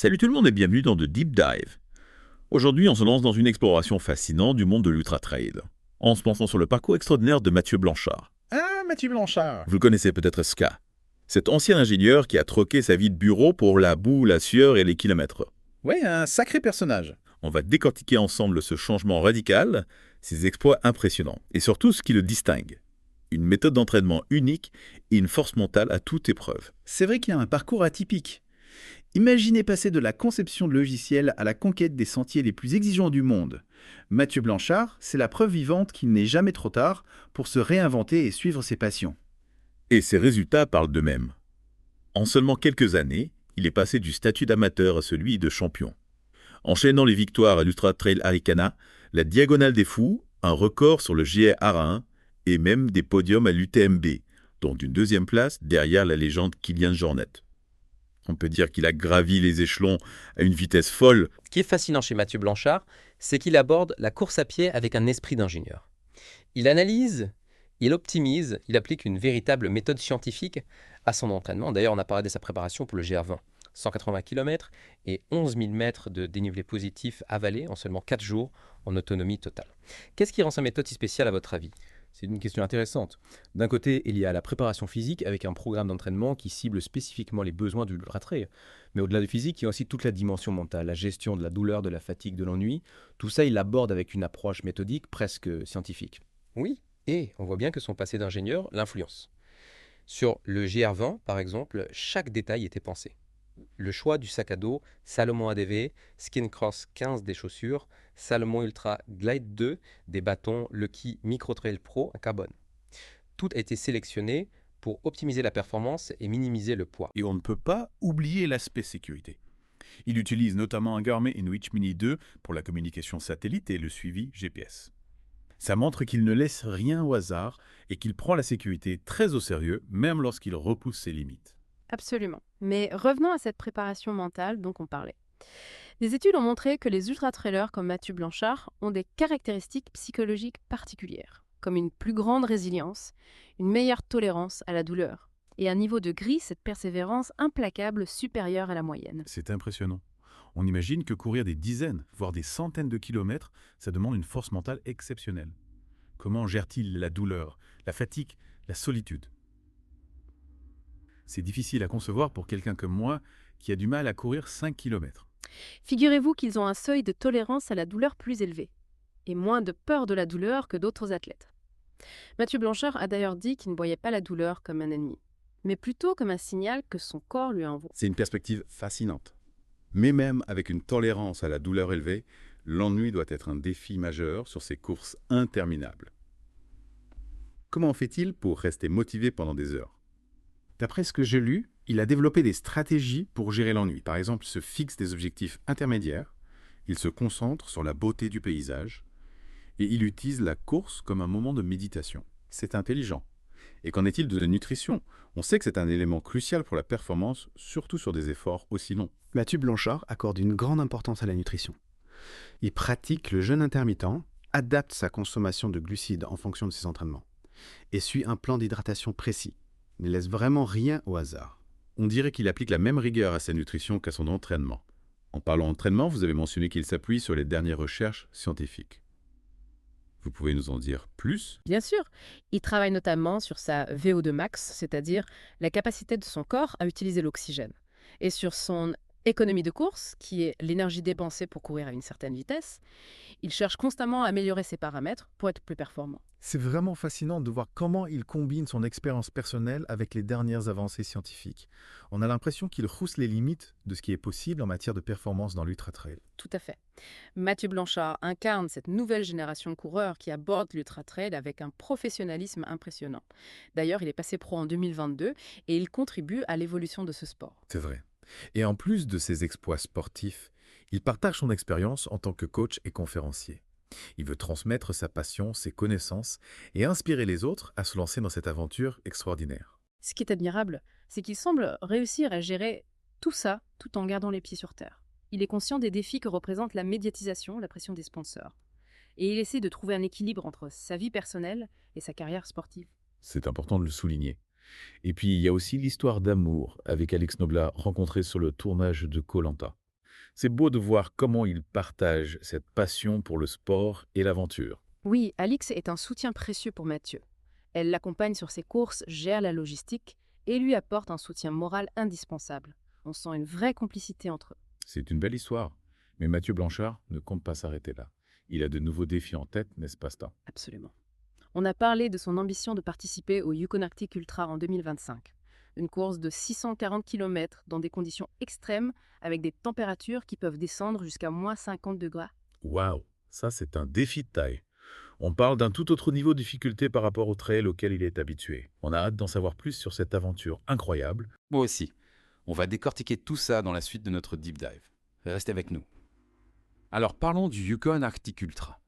Salut tout le monde et bienvenue dans The Deep Dive. Aujourd'hui, on se lance dans une exploration fascinante du monde de l'ultra-trail. En se penchant sur le parcours extraordinaire de Mathieu Blanchard. Ah, Mathieu Blanchard. Vous le connaissez peut-être Ska. Cet ancien ingénieur qui a troqué sa vie de bureau pour la boue, la sueur et les kilomètres. Ouais, un sacré personnage. On va décortiquer ensemble ce changement radical, ses exploits impressionnants et surtout ce qui le distingue. Une méthode d'entraînement unique et une force mentale à toute épreuve. C'est vrai qu'il a un parcours atypique. Imaginez passer de la conception de logiciels à la conquête des sentiers les plus exigeants du monde. Mathieu Blanchard, c'est la preuve vivante qu'il n'est jamais trop tard pour se réinventer et suivre ses passions. Et ses résultats parlent d'eux-mêmes. En seulement quelques années, il est passé du statut d'amateur à celui de champion. Enchaînant les victoires à l'Ultra Trail Arikana, la Diagonale des Fous, un record sur le GR Arain et même des podiums à l'UTMB, dont une deuxième place derrière la légende Kilian Jornet. On peut dire qu'il a gravi les échelons à une vitesse folle. Ce qui est fascinant chez Mathieu Blanchard, c'est qu'il aborde la course à pied avec un esprit d'ingénieur. Il analyse, il optimise, il applique une véritable méthode scientifique à son entraînement. D'ailleurs, on a parlé de sa préparation pour le GR20. 180 km et 11 000 mètres de dénivelé positif avalé en seulement 4 jours en autonomie totale. Qu'est-ce qui rend sa méthode si spéciale à votre avis ? C'est une question intéressante. D'un côté, il y a la préparation physique avec un programme d'entraînement qui cible spécifiquement les besoins de l'ultra-trail. Mais au-delà du physique, il y a aussi toute la dimension mentale, la gestion de la douleur, de la fatigue, de l'ennui. Tout ça, il l'aborde avec une approche méthodique presque scientifique. Oui, et on voit bien que son passé d'ingénieur l'influence. Sur le GR20, par exemple, chaque détail était pensé. Le choix du sac à dos Salomon ADV, Skin Cross 15 des chaussures, Salomon Ultra Glide 2 des bâtons Lucky Micro Trail Pro en carbone. Tout a été sélectionné pour optimiser la performance et minimiser le poids. Et on ne peut pas oublier l'aspect sécurité. Il utilise notamment un Garmin InReach Mini 2 pour la communication satellite et le suivi GPS. Ça montre qu'il ne laisse rien au hasard et qu'il prend la sécurité très au sérieux, même lorsqu'il repousse ses limites. Absolument. Mais revenons à cette préparation mentale dont on parlait. Des études ont montré que les ultra-trailers comme Mathieu Blanchard ont des caractéristiques psychologiques particulières, comme une plus grande résilience, une meilleure tolérance à la douleur, et un niveau de gris, cette persévérance implacable supérieure à la moyenne. C'est impressionnant. On imagine que courir des dizaines, voire des centaines de kilomètres, ça demande une force mentale exceptionnelle. Comment gère-t-il la douleur, la fatigue, la solitude ? C'est difficile à concevoir pour quelqu'un comme moi qui a du mal à courir 5 kilomètres. Figurez-vous qu'ils ont un seuil de tolérance à la douleur plus élevé, et moins de peur de la douleur que d'autres athlètes. Mathieu Blanchard a d'ailleurs dit qu'il ne voyait pas la douleur comme un ennemi, mais plutôt comme un signal que son corps lui envoie. C'est une perspective fascinante. Mais même avec une tolérance à la douleur élevée, l'ennui doit être un défi majeur sur ces courses interminables. Comment fait-il pour rester motivé pendant des heures ? D'après ce que j'ai lu, il a développé des stratégies pour gérer l'ennui. Par exemple, il se fixe des objectifs intermédiaires, il se concentre sur la beauté du paysage, et il utilise la course comme un moment de méditation. C'est intelligent. Et qu'en est-il de la nutrition ? On sait que c'est un élément crucial pour la performance, surtout sur des efforts aussi longs. Mathieu Blanchard accorde une grande importance à la nutrition. Il pratique le jeûne intermittent, adapte sa consommation de glucides en fonction de ses entraînements et suit un plan d'hydratation précis. Il ne laisse vraiment rien au hasard. On dirait qu'il applique la même rigueur à sa nutrition qu'à son entraînement. En parlant d'entraînement, vous avez mentionné qu'il s'appuie sur les dernières recherches scientifiques. Vous pouvez nous en dire plus ? Bien sûr, il travaille notamment sur sa VO2 max, c'est-à-dire la capacité de son corps à utiliser l'oxygène, et sur son économie de course, qui est l'énergie dépensée pour courir à une certaine vitesse. Il cherche constamment à améliorer ses paramètres pour être plus performant. C'est vraiment fascinant de voir comment il combine son expérience personnelle avec les dernières avancées scientifiques. On a l'impression qu'il rousse les limites de ce qui est possible en matière de performance dans l'ultra-trail. Tout à fait. Mathieu Blanchard incarne cette nouvelle génération de coureurs qui abordent l'ultra-trail avec un professionnalisme impressionnant. D'ailleurs, il est passé pro en 2022 et il contribue à l'évolution de ce sport. C'est vrai. Et en plus de ses exploits sportifs, il partage son expérience en tant que coach et conférencier. Il veut transmettre sa passion, ses connaissances et inspirer les autres à se lancer dans cette aventure extraordinaire. Ce qui est admirable, c'est qu'il semble réussir à gérer tout ça tout en gardant les pieds sur terre. Il est conscient des défis que représente la médiatisation, la pression des sponsors. Et il essaie de trouver un équilibre entre sa vie personnelle et sa carrière sportive. C'est important de le souligner. Et puis, il y a aussi l'histoire d'amour avec Alex Noblat rencontré sur le tournage de koh-Lanta. C'est beau de voir comment il partage cette passion pour le sport et l'aventure. Oui, Alix est un soutien précieux pour Mathieu. Elle l'accompagne sur ses courses, gère la logistique et lui apporte un soutien moral indispensable. On sent une vraie complicité entre eux. C'est une belle histoire. Mais Mathieu Blanchard ne compte pas s'arrêter là. Il a de nouveaux défis en tête, n'est-ce pas, Stan? Absolument. On a parlé de son ambition de participer au Yukon Arctic Ultra en 2025. Une course de 640 km dans des conditions extrêmes avec des températures qui peuvent descendre jusqu'à moins 50 degrés. Waouh, ça c'est un défi de taille. On parle d'un tout autre niveau de difficulté par rapport au trail auquel il est habitué. On a hâte d'en savoir plus sur cette aventure incroyable. Moi aussi. On va décortiquer tout ça dans la suite de notre deep dive. Restez avec nous. Alors parlons du Yukon Arctic Ultra.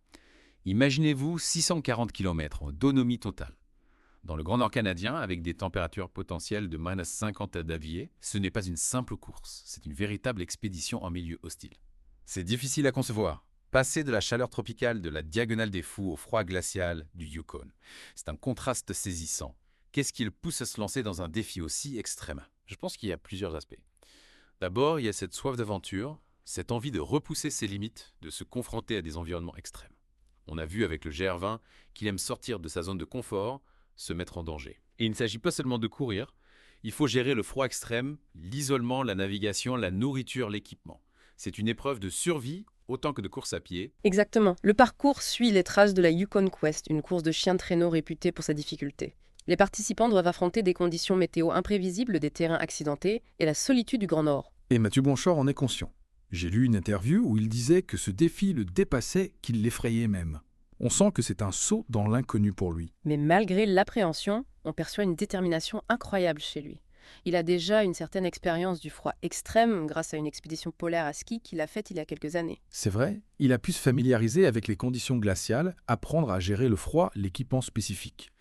Imaginez-vous 640 km en autonomie totale. Dans le Grand Nord canadien, avec des températures potentielles de -50 à Davier, ce n'est pas une simple course, c'est une véritable expédition en milieu hostile. C'est difficile à concevoir. Passer de la chaleur tropicale de la Diagonale des Fous au froid glacial du Yukon. C'est un contraste saisissant. Qu'est-ce qui le pousse à se lancer dans un défi aussi extrême? Je pense qu'il y a plusieurs aspects. D'abord, il y a cette soif d'aventure, cette envie de repousser ses limites, de se confronter à des environnements extrêmes. On a vu avec le GR20 qu'il aime sortir de sa zone de confort, se mettre en danger. Et il ne s'agit pas seulement de courir, il faut gérer le froid extrême, l'isolement, la navigation, la nourriture, l'équipement. C'est une épreuve de survie autant que de course à pied. Exactement. Le parcours suit les traces de la Yukon Quest, une course de chien de traîneau réputée pour sa difficulté. Les participants doivent affronter des conditions météo imprévisibles, des terrains accidentés et la solitude du Grand Nord. Et Mathieu Blanchard en est conscient. J'ai lu une interview où il disait que ce défi le dépassait, qu'il l'effrayait même. On sent que c'est un saut dans l'inconnu pour lui. Mais malgré l'appréhension, on perçoit une détermination incroyable chez lui. Il a déjà une certaine expérience du froid extrême grâce à une expédition polaire à ski qu'il a faite il y a quelques années. C'est vrai, il a pu se familiariser avec les conditions glaciales, apprendre à gérer le froid, l'équipement spécifique.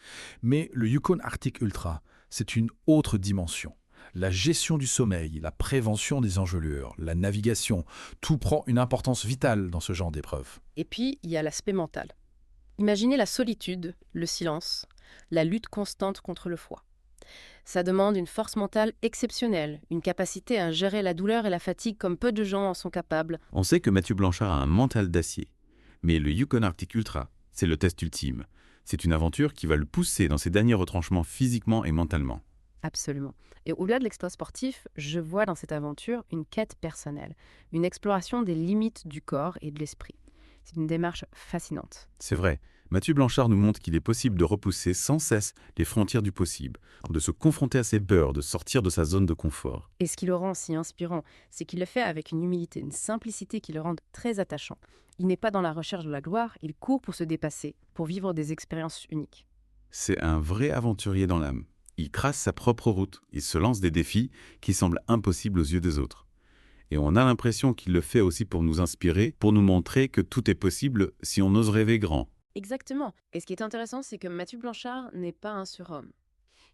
Mais le Yukon Arctic Ultra, c'est une autre dimension. La gestion du sommeil, la prévention des engelures, la navigation, tout prend une importance vitale dans ce genre d'épreuve. Et puis, il y a l'aspect mental. Imaginez la solitude, le silence, la lutte constante contre le froid. Ça demande une force mentale exceptionnelle, une capacité à gérer la douleur et la fatigue comme peu de gens en sont capables. On sait que Mathieu Blanchard a un mental d'acier. Mais le Yukon Arctic Ultra, c'est le test ultime. C'est une aventure qui va le pousser dans ses derniers retranchements physiquement et mentalement. Absolument. Et au-delà de l'exploit sportif, je vois dans cette aventure une quête personnelle, une exploration des limites du corps et de l'esprit. C'est une démarche fascinante. C'est vrai, Mathieu Blanchard nous montre qu'il est possible de repousser sans cesse les frontières du possible, de se confronter à ses peurs, de sortir de sa zone de confort. Et ce qui le rend si inspirant, c'est qu'il le fait avec une humilité, une simplicité qui le rendent très attachant. Il n'est pas dans la recherche de la gloire, il court pour se dépasser, pour vivre des expériences uniques. C'est un vrai aventurier dans l'âme. Il trace sa propre route, il se lance des défis qui semblent impossibles aux yeux des autres. Et on a l'impression qu'il le fait aussi pour nous inspirer, pour nous montrer que tout est possible si on ose rêver grand. Exactement. Et ce qui est intéressant, c'est que Mathieu Blanchard n'est pas un surhomme.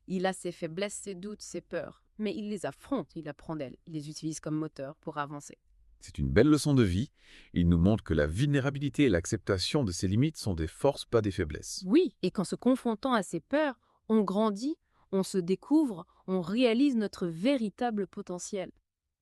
Il a ses faiblesses, ses doutes, ses peurs, mais il les affronte, il apprend d'elles, il les utilise comme moteur pour avancer. C'est une belle leçon de vie. Il nous montre que la vulnérabilité et l'acceptation de ses limites sont des forces, pas des faiblesses. Oui, et qu'en se confrontant à ses peurs, on grandit, on se découvre, on réalise notre véritable potentiel.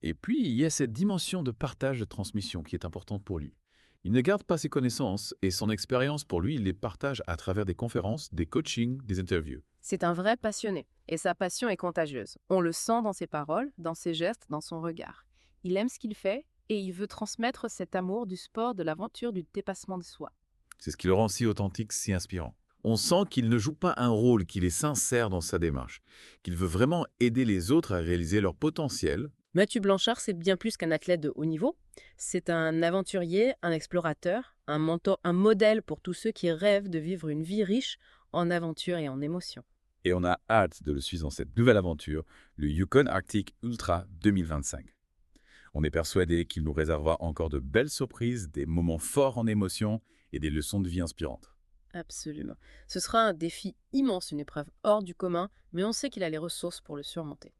Et puis, il y a cette dimension de partage de transmission qui est importante pour lui. Il ne garde pas ses connaissances et son expérience pour lui, il les partage à travers des conférences, des coachings, des interviews. C'est un vrai passionné, et sa passion est contagieuse. On le sent dans ses paroles, dans ses gestes, dans son regard. Il aime ce qu'il fait et il veut transmettre cet amour du sport, de l'aventure, du dépassement de soi. C'est ce qui le rend si authentique, si inspirant. On sent qu'il ne joue pas un rôle, qu'il est sincère dans sa démarche, qu'il veut vraiment aider les autres à réaliser leur potentiel. Mathieu Blanchard, c'est bien plus qu'un athlète de haut niveau. C'est un aventurier, un explorateur, un mentor, un modèle pour tous ceux qui rêvent de vivre une vie riche en aventure et en émotions. Et on a hâte de le suivre dans cette nouvelle aventure, le Yukon Arctic Ultra 2025. On est persuadé qu'il nous réservera encore de belles surprises, des moments forts en émotion et des leçons de vie inspirantes. Absolument. Ce sera un défi immense, une épreuve hors du commun, mais on sait qu'il a les ressources pour le surmonter.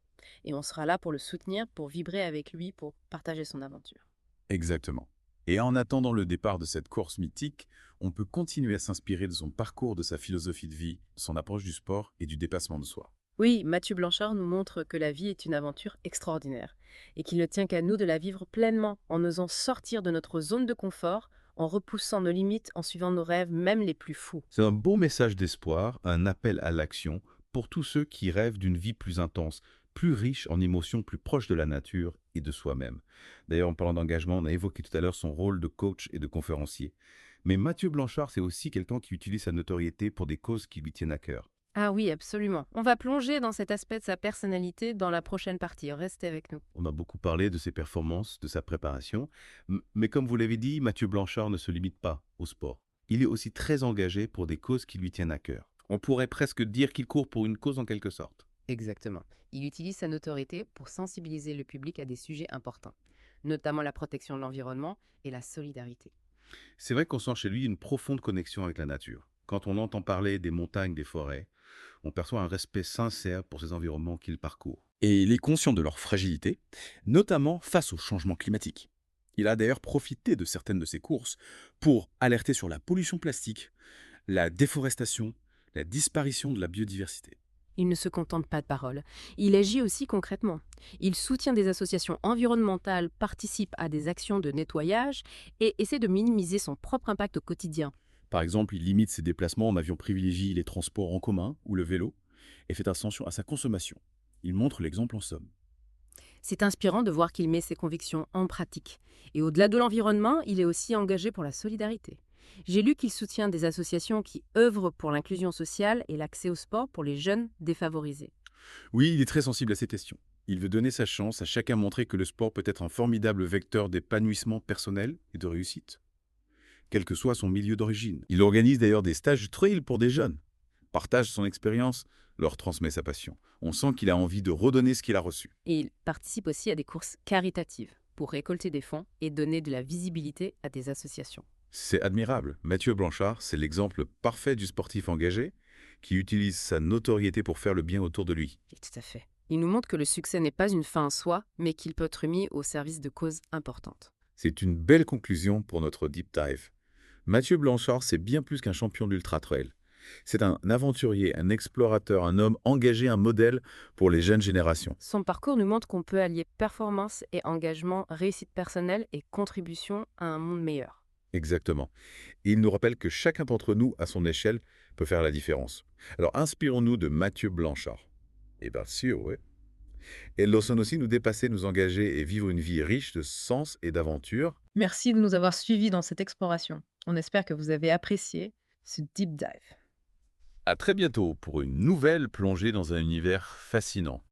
Et on sera là pour le soutenir, pour vibrer avec lui, pour partager son aventure. Exactement. Et en attendant le départ de cette course mythique, on peut continuer à s'inspirer de son parcours, de sa philosophie de vie, son approche du sport et du dépassement de soi. Oui, Mathieu Blanchard nous montre que la vie est une aventure extraordinaire et qu'il ne tient qu'à nous de la vivre pleinement en osant sortir de notre zone de confort, en repoussant nos limites, en suivant nos rêves, même les plus fous. C'est un beau message d'espoir, un appel à l'action pour tous ceux qui rêvent d'une vie plus intense, plus riche en émotions, plus proche de la nature et de soi-même. D'ailleurs, en parlant d'engagement, on a évoqué tout à l'heure son rôle de coach et de conférencier. Mais Mathieu Blanchard, c'est aussi quelqu'un qui utilise sa notoriété pour des causes qui lui tiennent à cœur. Ah oui, absolument. On va plonger dans cet aspect de sa personnalité dans la prochaine partie. Restez avec nous. On a beaucoup parlé de ses performances, de sa préparation, mais comme vous l'avez dit, Mathieu Blanchard ne se limite pas au sport. Il est aussi très engagé pour des causes qui lui tiennent à cœur. On pourrait presque dire qu'il court pour une cause en quelque sorte. Exactement. Il utilise sa notoriété pour sensibiliser le public à des sujets importants, notamment la protection de l'environnement et la solidarité. C'est vrai qu'on sent chez lui une profonde connexion avec la nature. Quand on entend parler des montagnes, des forêts, on perçoit un respect sincère pour ces environnements qu'il parcourt. Et il est conscient de leur fragilité, notamment face au changement climatique. Il a d'ailleurs profité de certaines de ses courses pour alerter sur la pollution plastique, la déforestation, la disparition de la biodiversité. Il ne se contente pas de paroles. Il agit aussi concrètement. Il soutient des associations environnementales, participe à des actions de nettoyage et essaie de minimiser son propre impact au quotidien. Par exemple, il limite ses déplacements en avion, privilégie les transports en commun ou le vélo et fait attention à sa consommation. Il montre l'exemple en somme. C'est inspirant de voir qu'il met ses convictions en pratique. Et au-delà de l'environnement, il est aussi engagé pour la solidarité. J'ai lu qu'il soutient des associations qui œuvrent pour l'inclusion sociale et l'accès au sport pour les jeunes défavorisés. Oui, il est très sensible à ces questions. Il veut donner sa chance à chacun, montrer que le sport peut être un formidable vecteur d'épanouissement personnel et de réussite, quel que soit son milieu d'origine. Il organise d'ailleurs des stages trail pour des jeunes, partage son expérience, leur transmet sa passion. On sent qu'il a envie de redonner ce qu'il a reçu. Et il participe aussi à des courses caritatives pour récolter des fonds et donner de la visibilité à des associations. C'est admirable. Mathieu Blanchard, c'est l'exemple parfait du sportif engagé qui utilise sa notoriété pour faire le bien autour de lui. Et tout à fait. Il nous montre que le succès n'est pas une fin en soi, mais qu'il peut être mis au service de causes importantes. C'est une belle conclusion pour notre deep dive. Mathieu Blanchard, c'est bien plus qu'un champion d'ultra-trail. C'est un aventurier, un explorateur, un homme engagé, un modèle pour les jeunes générations. Son parcours nous montre qu'on peut allier performance et engagement, réussite personnelle et contribution à un monde meilleur. Exactement. Et il nous rappelle que chacun d'entre nous, à son échelle, peut faire la différence. Alors, inspirons-nous de Mathieu Blanchard. Eh bien sûr, oui. Et laissons aussi nous dépasser, nous engager et vivre une vie riche de sens et d'aventure. Merci de nous avoir suivis dans cette exploration. On espère que vous avez apprécié ce deep dive. À très bientôt pour une nouvelle plongée dans un univers fascinant.